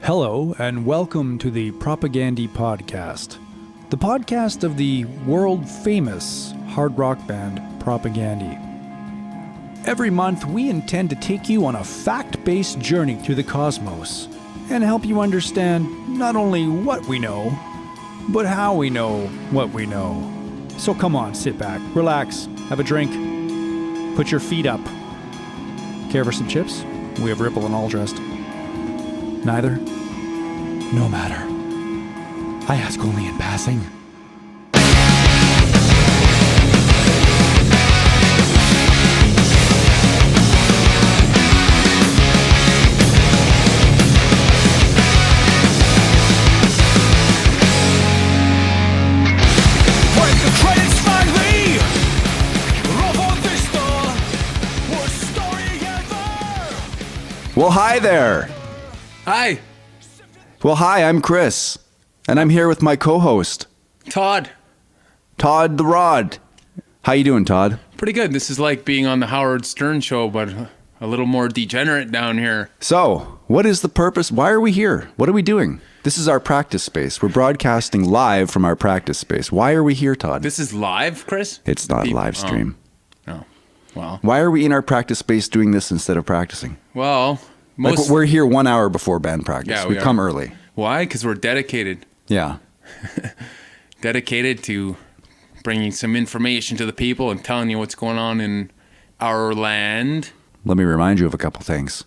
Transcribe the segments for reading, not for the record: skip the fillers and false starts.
Hello, and welcome to the Propagandhi podcast, the podcast of the world-famous hard rock band Propagandhi. Every month, we intend to take you on a fact-based journey through the cosmos and help you understand not only what we know, but how we know what we know. So come on, sit back, relax, have a drink, put your feet up. Care for some chips? We have Ripple and all dressed. Neither? No matter. I ask only in passing. Well, hi there. Hi, Well, hi, I'm Chris, and I'm here with my co-host, Todd. Todd the Rod. How you doing, Todd? Pretty good. This is like being on the Howard Stern show, but a little more degenerate down here. So, what is the purpose? Why are we here? What are we doing? This is our practice space. We're broadcasting live from our practice space. Why are we here, Todd? This is live, Chris? It's not live stream. Oh, well. Why are we in our practice space doing this instead of practicing? Well, We're here 1 hour before band practice. Yeah, we we are. come early. Why? Because we're dedicated. Yeah. Dedicated to bringing some information to the people and telling you what's going on in our land. Let me remind you of a couple things.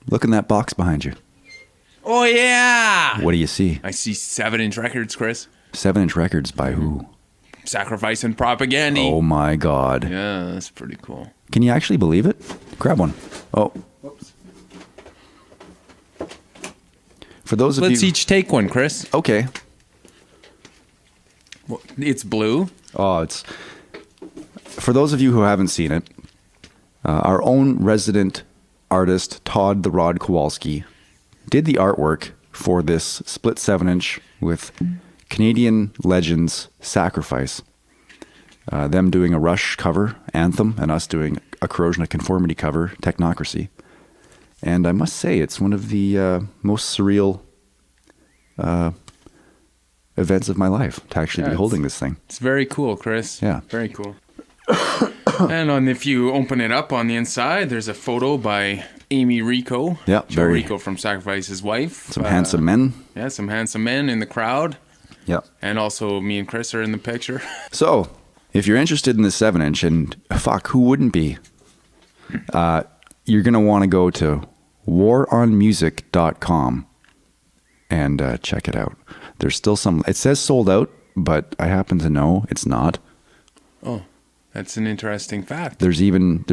Look in that box behind you. Oh, yeah! What do you see? I see 7-inch records, Chris. 7-inch records by who? Sacrifice and Propagandhi. Oh my God. Yeah, that's pretty cool. Can you actually believe it? Grab one. Oh. Whoops. For those of Let's you... each take one, Chris. Okay. Well, it's blue. Oh, it's... For those of you who haven't seen it, our own resident artist, Todd the Rod Kowalski, did the artwork for this split 7-inch with Canadian legends Sacrifice. Them doing a Rush cover, Anthem, and us doing a Corrosion of Conformity cover, Technocracy. And I must say, it's one of the most surreal events of my life to actually be holding this thing. It's very cool, Chris. Yeah. Very cool. And if you open it up on the inside, there's a photo by Amy Rico. Yeah, Joe Rico from Sacrifice's wife. Some handsome men. Yeah, some handsome men in the crowd. Yeah. And also me and Chris are in the picture. So, if you're interested in this 7-inch, and fuck, who wouldn't be? You're going to want to go to waronmusic.com and check it out. There's still some, it says sold out, but I happen to know it's not. Oh, that's an interesting fact. There's when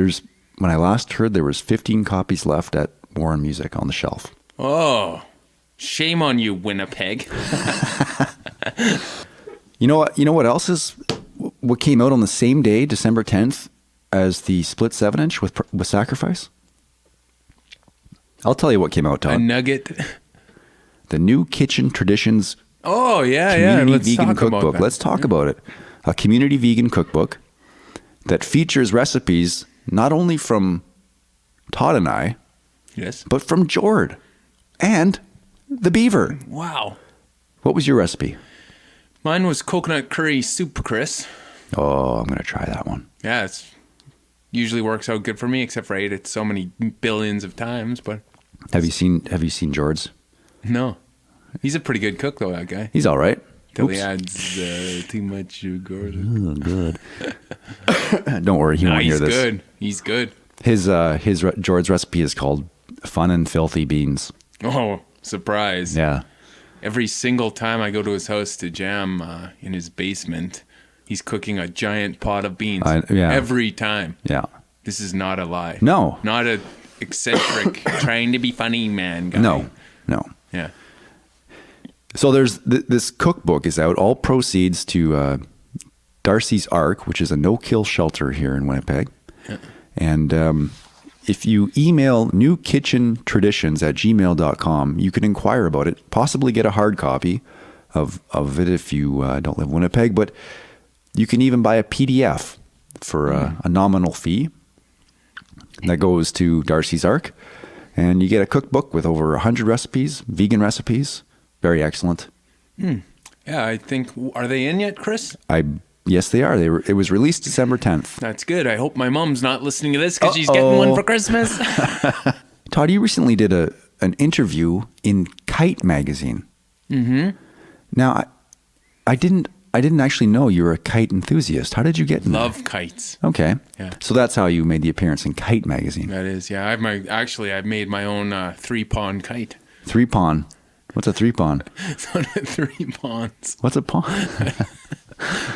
I last heard, there was 15 copies left at War on Music on the shelf. Oh, shame on you, Winnipeg. You know what else is, what came out on the same day, December 10th, as the split 7-inch with Sacrifice? I'll tell you what came out, Todd. A nugget. The New Kitchen Traditions Oh, yeah, Community Let's Vegan talk about Cookbook. that. Let's talk about it. A community vegan cookbook that features recipes not only from Todd and I, Yes. but from Jordy and the Beaver. Wow. What was your recipe? Mine was coconut curry soup, Chris. Oh, I'm going to try that one. Yeah, it's usually works out good for me, except for I ate it so many billions of times, but Have you seen Jordy's? no. He's a pretty good cook, though, that guy. He's all right. Till he adds too much sugar. Oh, good. Don't worry, he won't hear this. He's good. His Jordy's recipe is called Fun and Filthy Beans. Oh, surprise. Yeah. Every single time I go to his house to jam in his basement, he's cooking a giant pot of beans. Yeah. Every time. Yeah. This is not a lie. No. Not a eccentric, trying to be funny man guy. No. Yeah. So there's this cookbook is out. All proceeds to Darcy's Ark, which is a no-kill shelter here in Winnipeg. Yeah. And if you email newkitchentraditions@gmail.com, you can inquire about it, possibly get a hard copy of it if you don't live in Winnipeg. But you can even buy a PDF for a nominal fee that goes to Darcy's Ark. And you get a cookbook with over 100 recipes, vegan recipes. Very excellent. Yeah, I think, are they in yet, Chris? Yes, they are. It was released December 10th. That's good. I hope my mom's not listening to this because she's getting one for Christmas. Todd, you recently did an interview in Kite magazine. Mm-hmm. Now, I didn't actually know you were a kite enthusiast. How did you get in there? Love kites. Okay. Yeah. So that's how you made the appearance in Kite magazine. That is, yeah. I've made my own 3-pawn kite. 3-pawn. What's a 3-pawn? It's on 3 pawns. What's a pawn?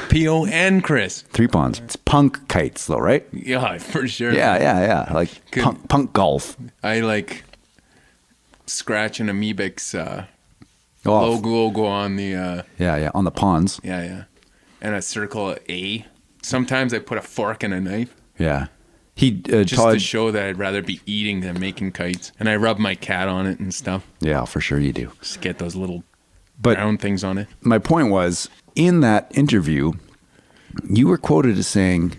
P-O-N, Chris. 3 pawns. It's punk kites, though, right? Yeah, for sure. Yeah. Like punk golf. I like scratch an amoebic's Oh, logo on the... yeah, on the pawns. Yeah. And a circle A. Sometimes I put a fork and a knife. Yeah. Just Todd, to show that I'd rather be eating than making kites. And I rub my cat on it and stuff. Yeah, for sure you do. Just get those little But brown things on it. my point was, in that interview, you were quoted as saying,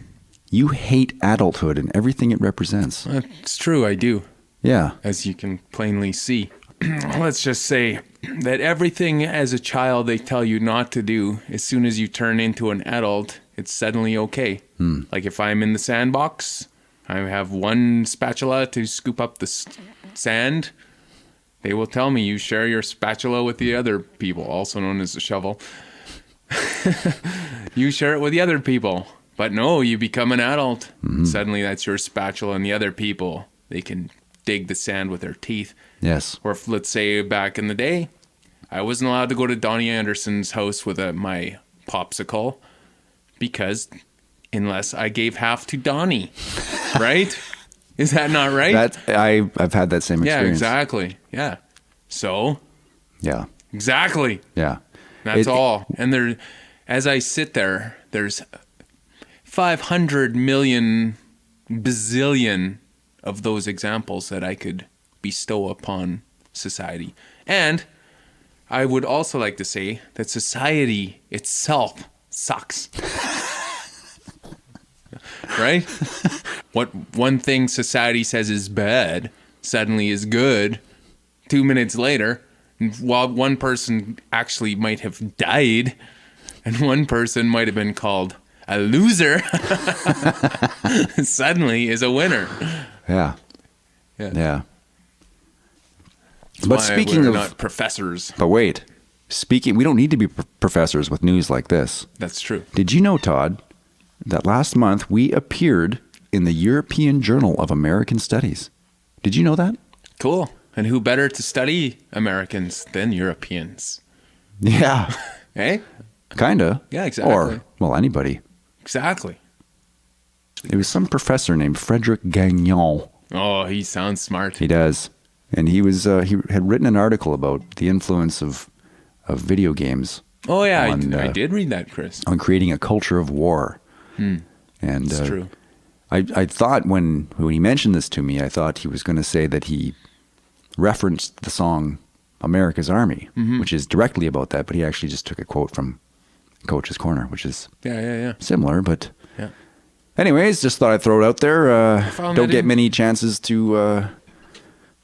you hate adulthood and everything it represents. It's true, I do. Yeah. As you can plainly see. Let's just say that everything as a child they tell you not to do, as soon as you turn into an adult, it's suddenly okay. Like if I'm in the sandbox, I have one spatula to scoop up the sand. They will tell me you share your spatula with the other people, also known as a shovel. You share it with the other people. But no, you become an adult. Suddenly that's your spatula, and the other people, they can dig the sand with their teeth. Yes. Or if, let's say back in the day, I wasn't allowed to go to Donnie Anderson's house with my popsicle because unless I gave half to Donnie, right? Is that not right? I've had that same Yeah, experience. exactly. Yeah. So, Yeah. exactly. Yeah. That's all. And there, as I sit there, there's 500 million bazillion of those examples that I could bestow upon society. And I would also like to say that society itself sucks. Right? What one thing society says is bad suddenly is good 2 minutes later, while one person actually might have died and one person might have been called a loser, suddenly is a winner. Yeah. That's But why speaking we're of, not professors. but wait, we don't need to be professors with news like this. That's true. Did you know, Todd, that last month we appeared in the European Journal of American Studies? Did you know that? Cool. And who better to study Americans than Europeans? Yeah. Eh? Kinda. Yeah, exactly. Or, well, anybody. Exactly. It was some professor named Frederick Gagnon. Oh, he sounds smart. He does. And he had written an article about the influence of video games. Oh, yeah, on, I did read that, Chris. on creating a culture of war. And It's true. I thought when he mentioned this to me, I thought he was going to say that he referenced the song America's Army, which is directly about that, but he actually just took a quote from Coach's Corner, which is Yeah. similar, but Yeah. anyways, just thought I'd throw it out there. found Don't that get in- many chances to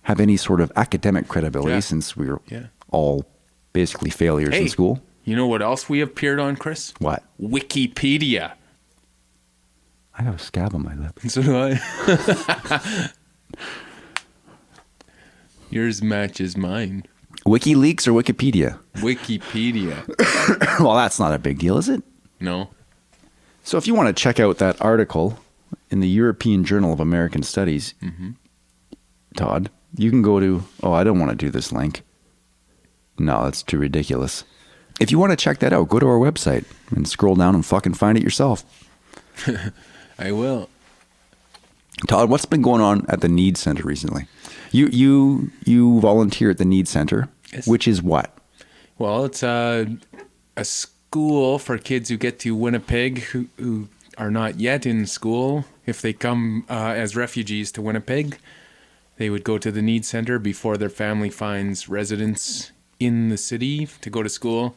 have any sort of academic credibility Yeah. since we're Yeah. all basically failures Hey. in school. You know what else we appeared on, Chris? What? Wikipedia. I have a scab on my lip. So do I. Yours matches mine. WikiLeaks or Wikipedia? Wikipedia. Well, that's not a big deal, is it? No. So if you want to check out that article in the European Journal of American Studies, Todd, you can go to, I don't want to do this link. No, that's too ridiculous. If you want to check that out, go to our website and scroll down and fucking find it yourself. I will. Todd, what's been going on at the Need Center recently? You volunteer at the Need Center, Yes. which is what? Well, it's a school for kids who get to Winnipeg who are not yet in school. If they come as refugees to Winnipeg, they would go to the Need Center before their family finds residence in the city to go to school.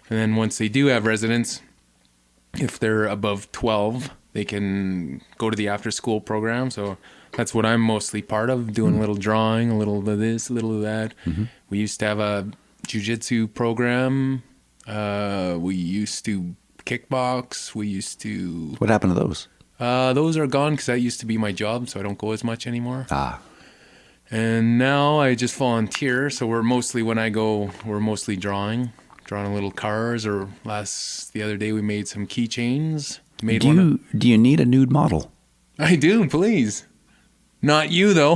And then once they do have residence, if they're above 12, they can go to the after-school program. So That's what I'm mostly part of, doing a little drawing, a little of this, a little of that. We used to have a jiu-jitsu program. We used to kickbox. We used to... What happened to those? Those are gone because that used to be my job, so I don't go as much anymore. Ah. And now I just volunteer, so we're mostly, when I go, we're mostly drawing little cars, or the other day we made some keychains. Do you need a nude model? I do, please. Not you, though.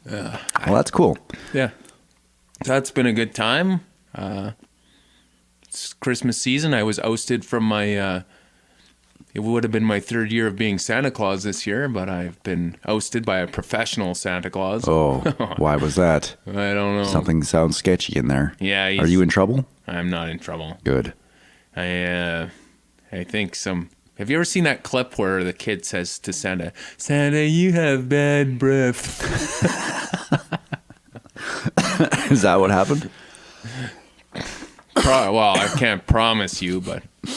Well, that's cool. Yeah. That's been a good time. It's Christmas season. I was ousted from my... it would have been my third year of being Santa Claus this year, but I've been ousted by a professional Santa Claus. Oh, why was that? I don't know. Something sounds sketchy in there. Yeah. Are you in trouble? I'm not in trouble. Good. I think have you ever seen that clip where the kid says to Santa, "Santa, you have bad breath"? Is that what happened? Well, I can't promise you, but I'm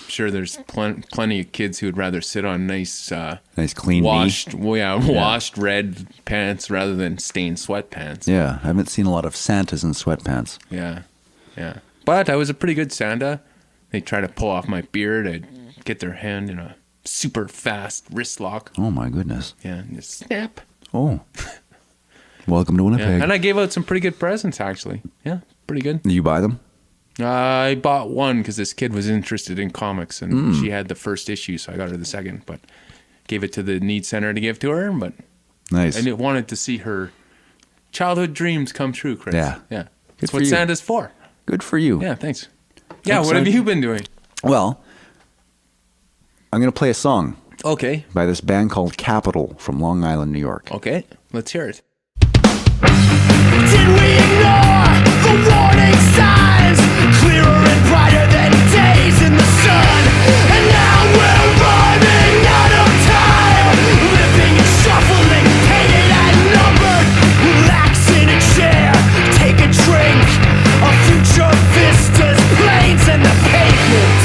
sure there's plenty of kids who would rather sit on nice clean washed red pants rather than stained sweatpants. Yeah, I haven't seen a lot of Santas in sweatpants. Yeah. But I was a pretty good Santa. They try to pull off my beard. I'd get their hand in a super fast wrist lock. Oh my goodness. Yeah, and just snap. Oh. Welcome to Winnipeg. Yeah. And I gave out some pretty good presents, actually. Yeah, pretty good. Did you buy them? I bought one because this kid was interested in comics, and she had the first issue, so I got her the second. But gave it to the Needs Center to give to her. But nice. I wanted to see her childhood dreams come true, Chris. Yeah. That's what Santa's for. Good for you. Yeah, thanks. Yeah, what have you been doing? Well, I'm going to play a song. Okay. By this band called Capital from Long Island, New York. Okay, let's hear it. Did we ignore the warning signs? Clearer and brighter than days in the sun. And now we're running out of time. Living and shuffling, painted and numbered. Relax in a chair, take a drink. A future vistas, planes and the pavement.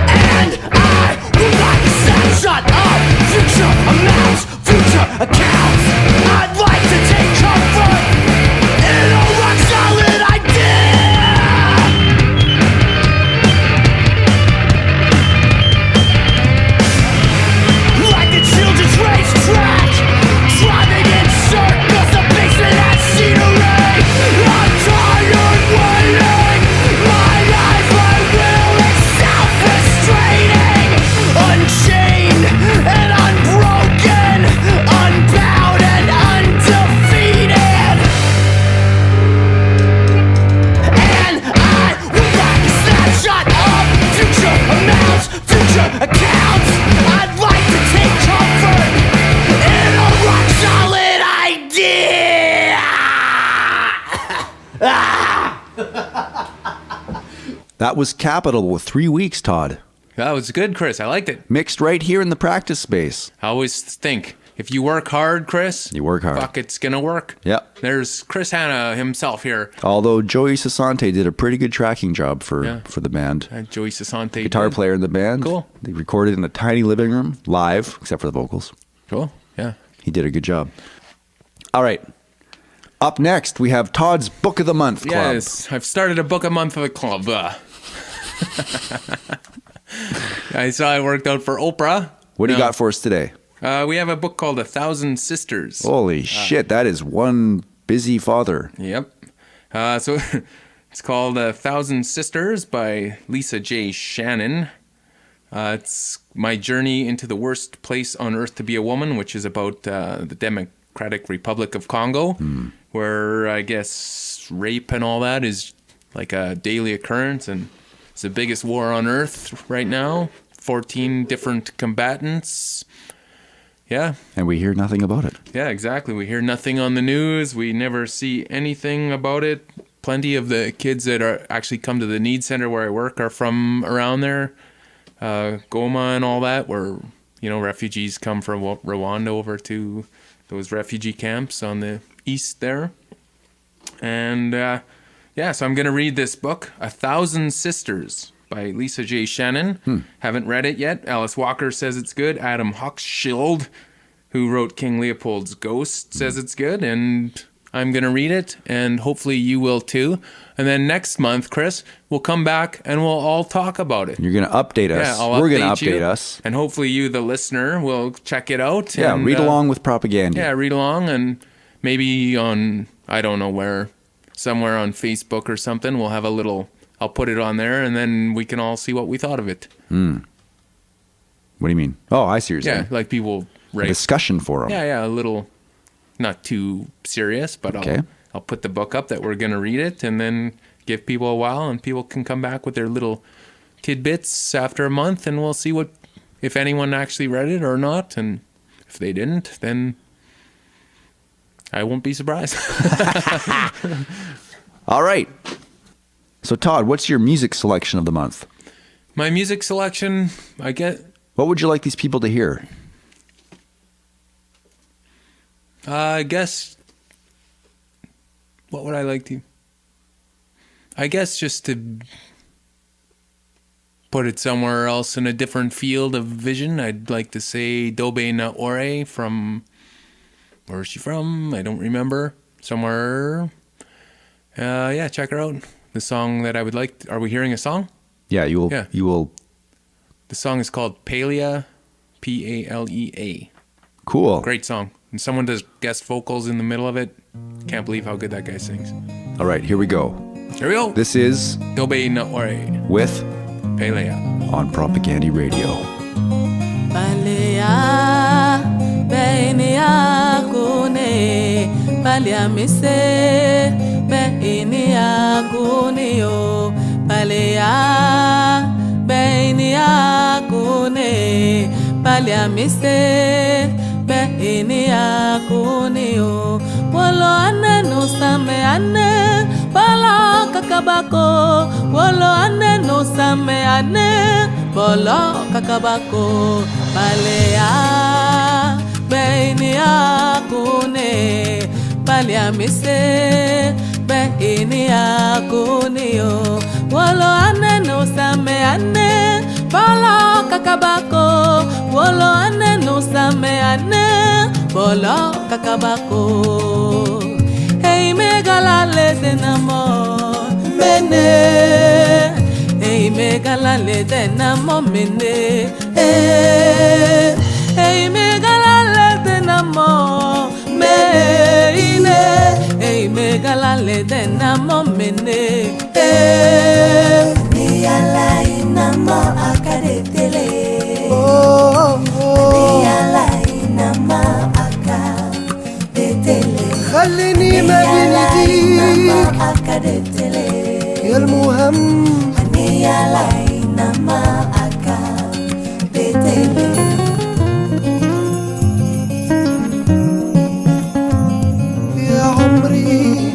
And I would like a snapshot of future amounts, future accounts. I'd like to take comfort in a rock solid idea. Like the children's racetrack, driving in circles, the basement has scenery. I'm tired waiting, my eyes, my will is self-restraining. Unchained and unbroken, unbound and undefeated. And I would like a snapshot of future amounts, future accounts. I'd like to take comfort in a rock solid idea. That was Capital with 3 weeks, Todd. That was good, Chris. I liked it. Mixed right here in the practice space. I always think, if you work hard, Chris, You work hard. fuck, it's gonna work. Yep. There's Chris Hanna himself here. Although Joey Sassante did a pretty good tracking job for the band. Joey Sassante. Guitar player in the band. Cool. They recorded in a tiny living room, live, except for the vocals. Cool. Yeah. He did a good job. All right. Up next, we have Todd's Book of the Month Club. Yes, I've started a book a month for the club. I worked out for Oprah. What do you got for us today? We have a book called 1,000 Sisters. Holy shit, that is one busy father. Yep. So it's called 1,000 Sisters by Lisa J. Shannon. It's my journey into the worst place on earth to be a woman, which is about the Democratic Republic of Congo, where I guess rape and all that is like a daily occurrence, and it's the biggest war on earth right now. 14 different combatants. Yeah. And we hear nothing about it. Yeah, exactly. We hear nothing on the news. We never see anything about it. Plenty of the kids that are actually come to the Needs Center where I work are from around there. Goma and all that, where, refugees come from Rwanda over to those refugee camps on the east there. And, so I'm going to read this book, 1,000 Sisters by Lisa J. Shannon. Haven't read it yet. Alice Walker says it's good. Adam Hochschild, who wrote King Leopold's Ghost, says it's good. And I'm going to read it, and hopefully you will too. And then next month, Chris, we'll come back and we'll all talk about it. You're going to update us. Yeah, We're going to update us. And hopefully you, the listener, will check it out. Yeah, and, read along with Propagandhi. Yeah, read along, and maybe on, I don't know where, somewhere on Facebook or something, we'll have a little, I'll put it on there, and then we can all see what we thought of it. What do you mean? Oh, I see what you're Yeah, saying. like people A write. discussion forum. Yeah, a little, not too serious, but Okay. I'll put the book up that we're going to read it, and then give people a while, and people can come back with their little tidbits after a month, and we'll see what, if anyone actually read it or not, and if they didn't, then I won't be surprised. All right. So, Todd, what's your music selection of the month? My music selection, What would you like these people to hear? I guess, what would I like to? I guess just to put it somewhere else in a different field of vision, I'd like to say Dobet Gnahore from, where is she from? I don't remember. Somewhere. Yeah, check her out. The song that I would like, are we hearing a song? Yeah, you will. Yeah. You will. The song is called Palea, P-A-L-E-A. Cool. Great song. And someone does guest vocals in the middle of it. Can't believe how good that guy sings. All right, here we go. Here we go. This is Dobet Gnahore, with Palea. on Propagandhi Radio. Palea, bainia kune, palea mise, bainia kunio. Palea, bainia kune, palea mise, bainia kunio. Wolo ane no same ane, pala kakabako. Wolo ane no same ane, pala kakabako. Palea, bainia kune, palea mise, bainia kunio. Wolo ane no same ane, pala kakabako. Wolo ane no same ane, pala kakabako. Hey megalale denamo mene, hey megalale denamo mene, hey megalale denamo mene, hey megalale denamo mene, Niala inamo akadetele, niala inamo akadetele. خليني ما بنديك يا المهم يا عمري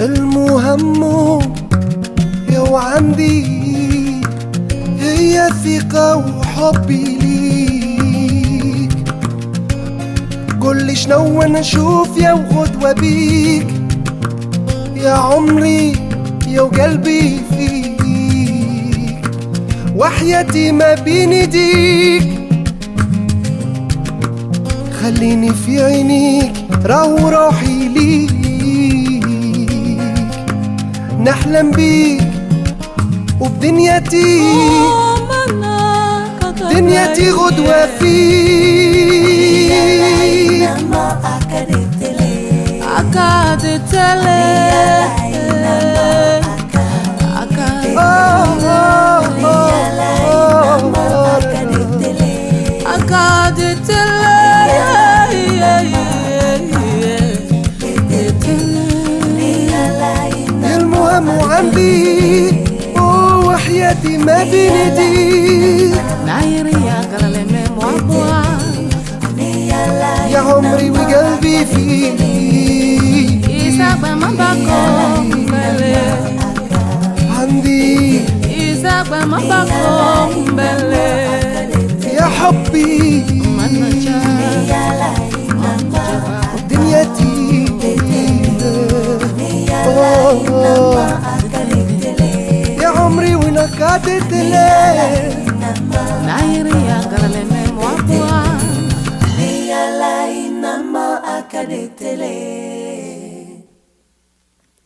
المهم يا وعندي هي ثقة وحبي ليك. قولي شنو انا اشوف يا وغدوة بيك يا عمري يا وقلبي فيك وحياتي ما بين ايديك. خليني في عينيك راهو روحي ليك نحلم بيك وبدنيتي دنيتي غدوة فيك. المهم عندي وحياتي ما بين ايديك يا عمري وقلبي فيك. عندي يا حبي دنيتي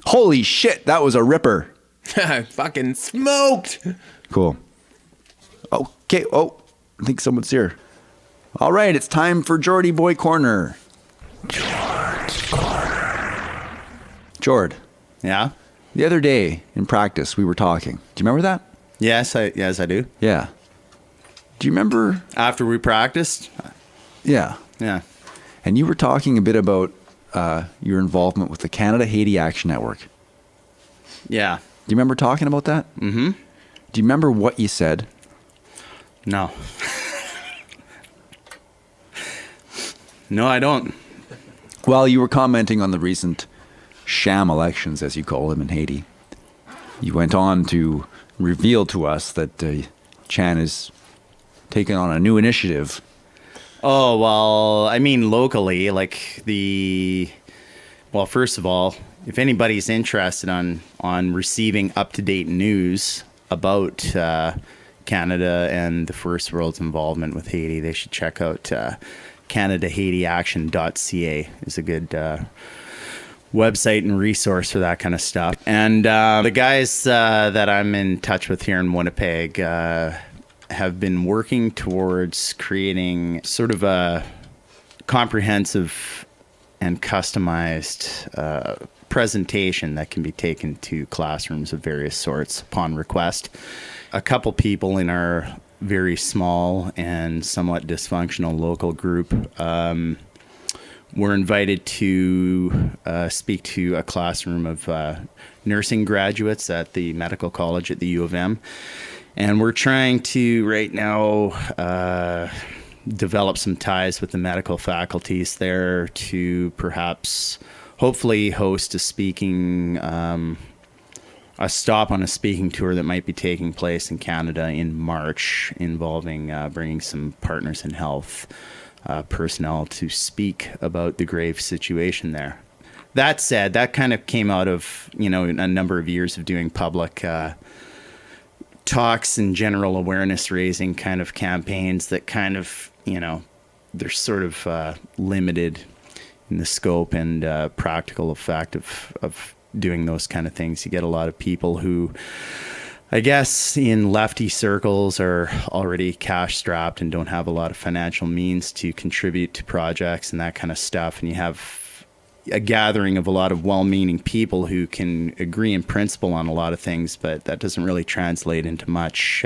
Holy shit, that was a ripper. Fucking smoked. Cool. Okay. Oh, I think someone's here. All right, it's time for Jordy Boy Corner. Jord, Yeah. the other day in practice, we were talking. Do you remember that? Yes, I do. Yeah. Do you remember? After we practiced. Yeah. Yeah. And you were talking a bit about your involvement with the Canada-Haiti Action Network. Yeah. Do you remember talking about that? Mm-hmm. Do you remember what you said? No. No, I don't. Well, you were commenting on the recent sham elections, as you call them, in Haiti. You went on to reveal to us that Chan is taking on a new initiative. Oh, well, I mean, locally, like well, first of all, if anybody's interested on receiving up-to-date news about Canada and the First World's involvement with Haiti, they should check out CanadaHaitiAction.ca is a good website and resource for that kind of stuff. And the guys that I'm in touch with here in Winnipeg have been working towards creating sort of a comprehensive and customized presentation that can be taken to classrooms of various sorts upon request. A couple people in our very small and somewhat dysfunctional local group were invited to speak to a classroom of nursing graduates at the medical college at the U of M. And we're trying to right now develop some ties with the medical faculties there to perhaps hopefully host a speaking a stop on a speaking tour that might be taking place in Canada in March, involving bringing some partners in health personnel to speak about the grave situation there. That said, that kind of came out of, a number of years of doing public talks and general awareness raising kind of campaigns that kind of, they're sort of limited in the scope and practical effect of doing those kind of things. You get a lot of people who, I guess, in lefty circles are already cash strapped and don't have a lot of financial means to contribute to projects and that kind of stuff. And you have a gathering of a lot of well-meaning people who can agree in principle on a lot of things, but that doesn't really translate into much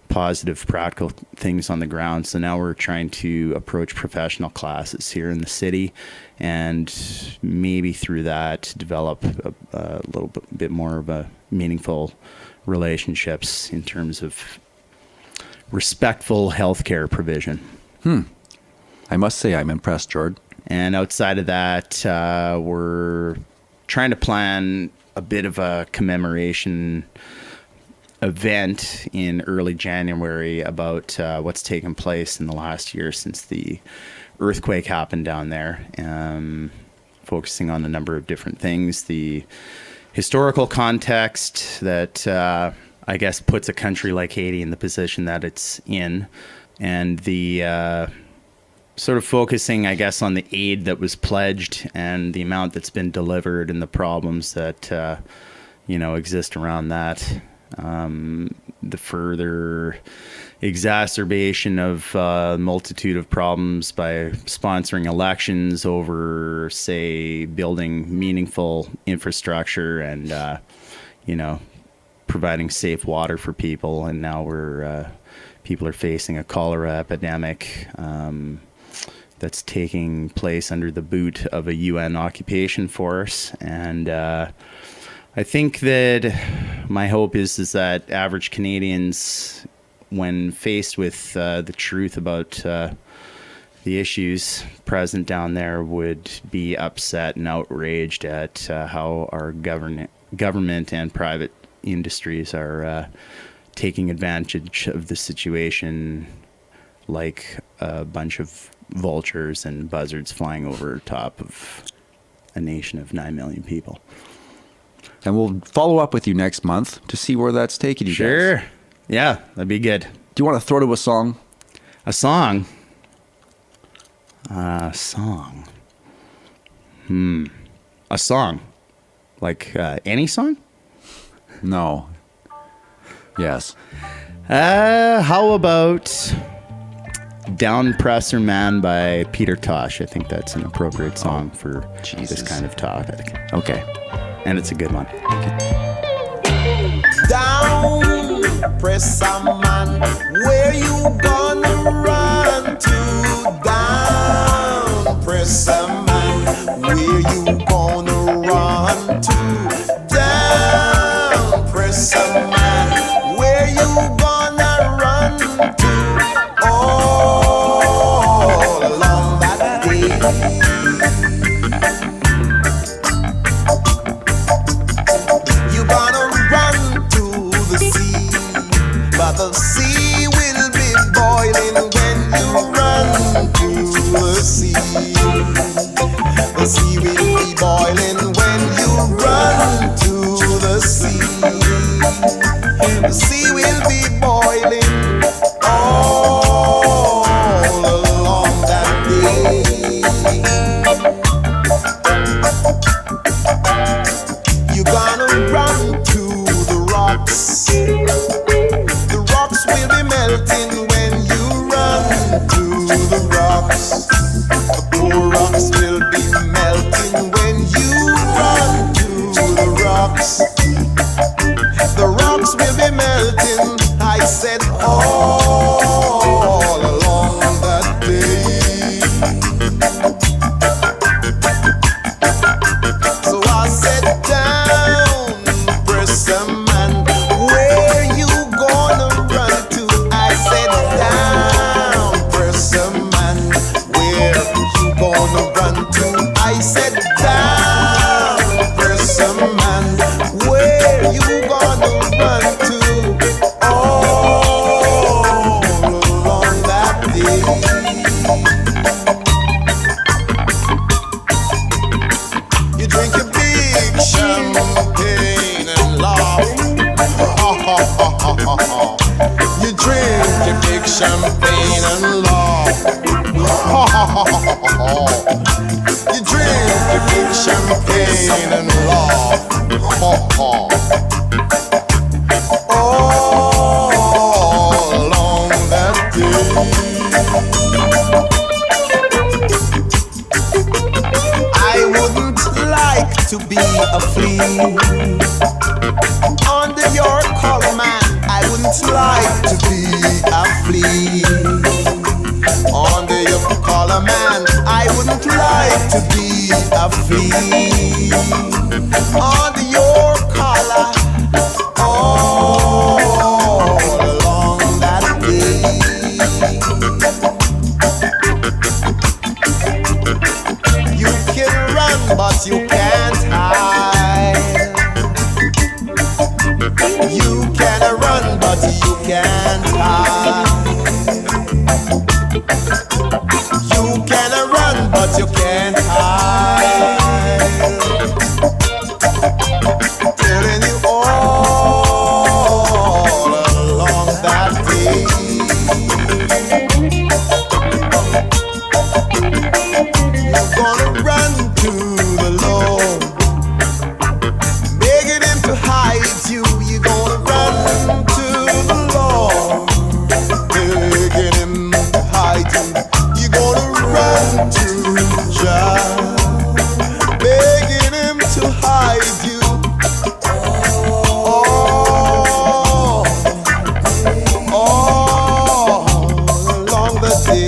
positive, practical things on the ground. So now we're trying to approach professional classes here in the city and maybe through that develop a little bit more of a meaningful relationships in terms of respectful healthcare provision. I must say I'm impressed, Jord. And outside of that, we're trying to plan a bit of a commemoration event in early January about what's taken place in the last year since the earthquake happened down there, focusing on a number of different things. The historical context that I guess puts a country like Haiti in the position that it's in, and the sort of focusing, I guess, on the aid that was pledged and the amount that's been delivered and the problems that exist around that. The further exacerbation of a multitude of problems by sponsoring elections over, say, building meaningful infrastructure and, providing safe water for people. And now people are facing a cholera epidemic that's taking place under the boot of a UN occupation force. And I think that my hope is that average Canadians, when faced with the truth about the issues present down there, would be upset and outraged at how our government and private industries are taking advantage of the situation like a bunch of vultures and buzzards flying over top of a nation of 9 million people. And we'll follow up with you next month to see where that's taking you guys. Sure. Yeah, that'd be good. Do you want to throw to a song? A song? A song. A song. Like any song? No. Yes. How about Downpresser Man by Peter Tosh? I think that's an appropriate song for this kind of topic. Okay. And it's a good one. Downpresser Man, where you gonna run to? Downpresser Man, where you gonna run to? Downpresser Man, where you gonna run to? All along that day, you gonna run to the sea, but the sea will be boiling when you run to the sea. The sea will be boiling when you run to the sea. The sea will be boiling all along that day. You're gonna run to the rocks. The rocks will be melting when you run to the rocks. The poor rocks will be melting when you run to the rocks. The rocks will be melting, I said, all along that day. So I said, Downpresser Man, where you gonna run to? I said, Downpresser Man, where you gonna run to? I said, Downpresser Man, where you gonna run to? All along that day. You drink a big champagne and laugh. You drink a big champagne and laugh. You drink a big champagne and laugh. All along that day. I wouldn't like to be a flea under your collar, man. I wouldn't like to be a flea under your collar, man. I wouldn't like to be a flea under your collar. All along that day. You can run, but you can't hide. You can run, but you can't hide. You can run, but you can't hide. Telling you all along that day. You're gonna run to the Lord, begging him to hide you. You're gonna run to the Lord, begging him to hide you. You're gonna run to Jah, begging him to hide you. All along the day.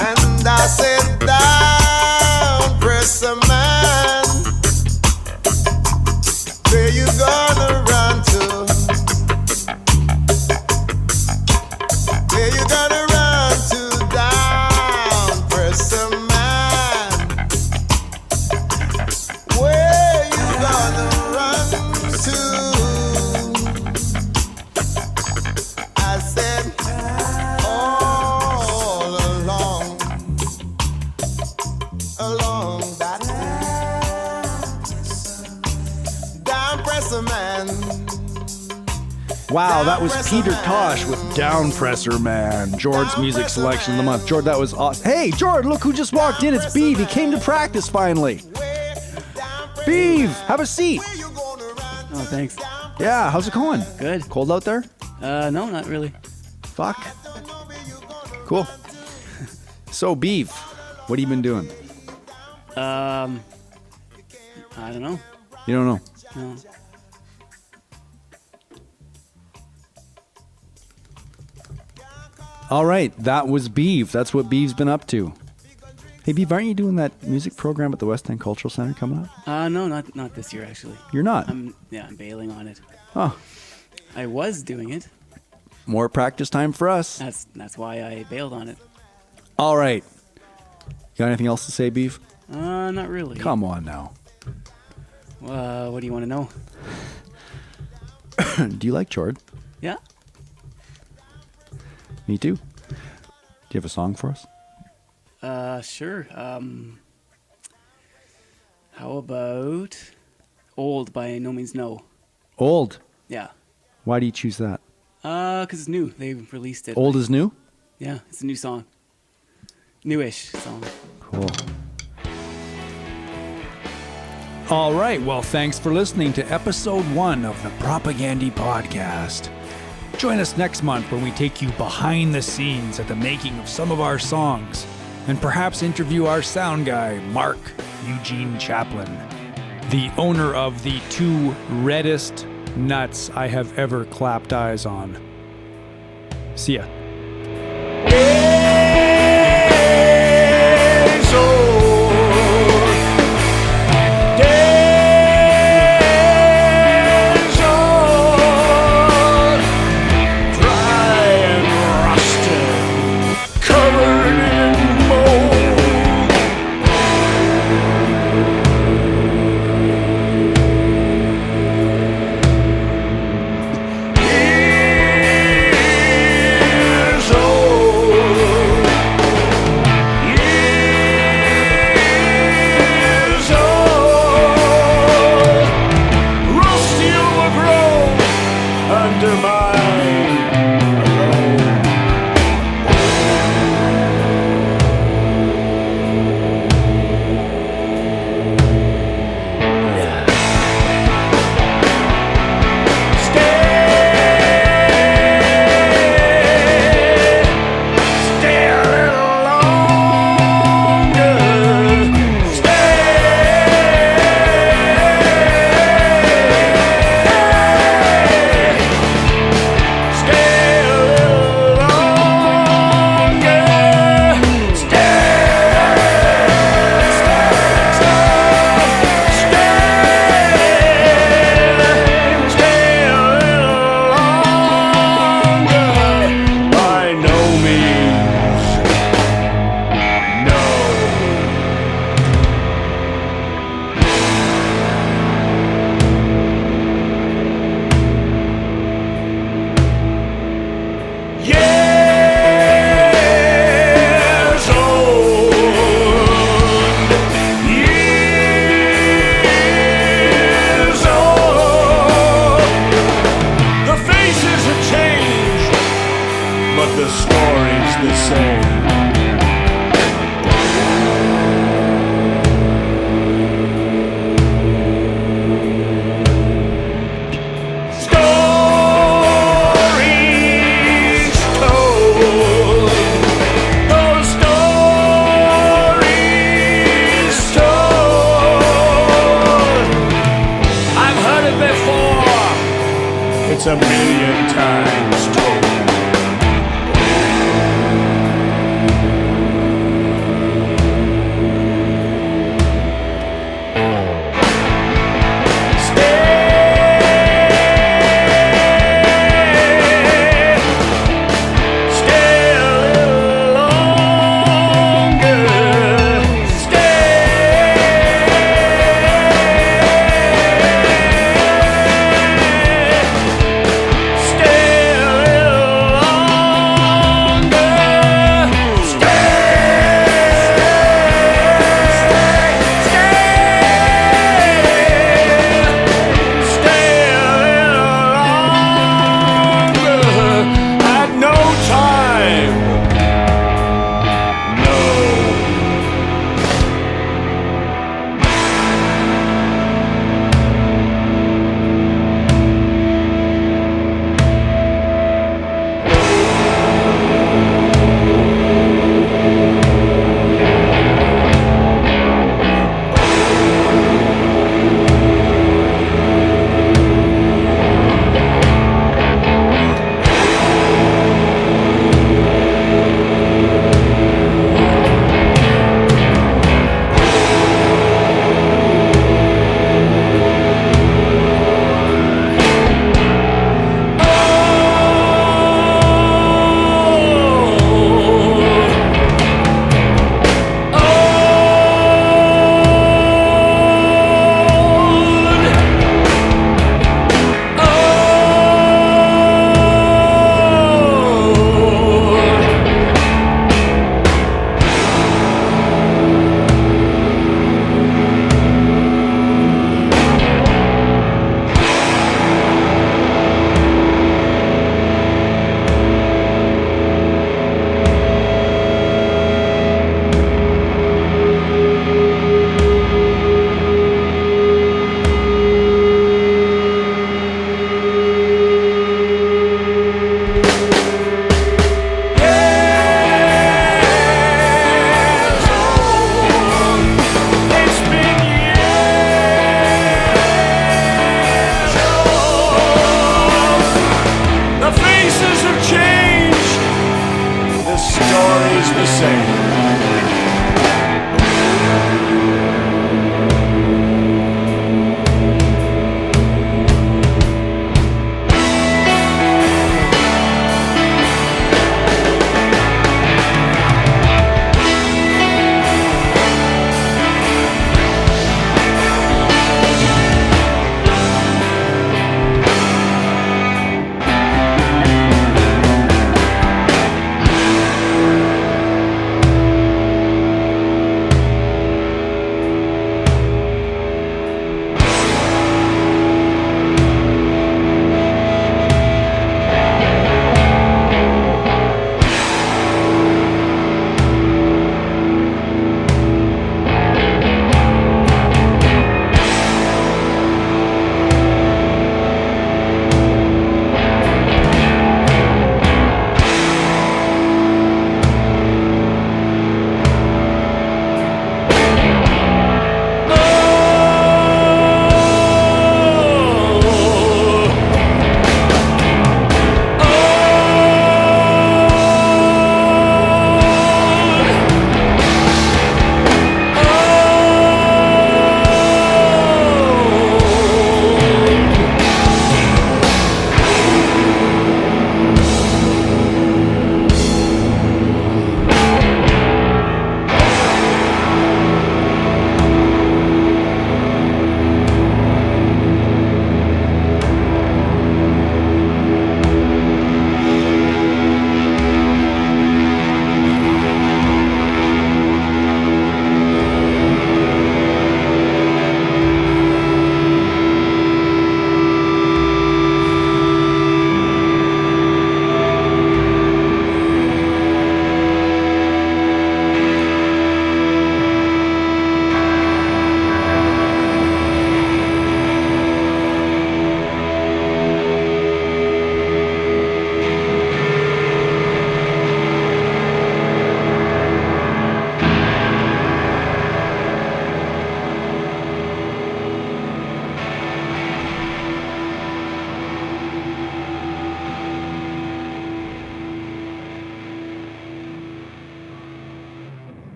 And I said, Downpresser Man, where you gonna run to? Where you gonna run to, Downpresser Man? Where you gonna run to? I said, all along that Downpresser Man, Wow, that was Peter Tosh with Downpresser Man, Jord's music selection of the month. Jord, that was awesome. Hey, Jord, look who just walked in. It's Beav. He came to practice finally. Beav, have a seat. Oh, thanks. Yeah, how's it going? Good. Cold out there? No, not really. Fuck. Cool. So, Beav, what have you been doing? I don't know. You don't know? No. All right, that was Beav. That's what Beav's been up to. Hey, Beav, aren't you doing that music program at the West End Cultural Center coming up? No, not this year actually. You're not? I'm bailing on it. Oh, I was doing it. more practice time for us. That's why I bailed on it. All right. You got anything else to say, Beav? Not really. Come on now. What do you want to know? Do you like Jord? Yeah. Me too. Do you have a song for us? Sure. How about Old by Nomeansno? Old. Yeah. Why do you choose that? 'Cause it's new. They released it. Old is new? Yeah, it's a new song. Newish song. Cool. All right. Well, thanks for listening to episode 1 of the Propagandhi podcast. Join us next month when we take you behind the scenes at the making of some of our songs and perhaps interview our sound guy, Mark Eugene Chaplin, the owner of the 2 reddest nuts I have ever clapped eyes on. See ya. So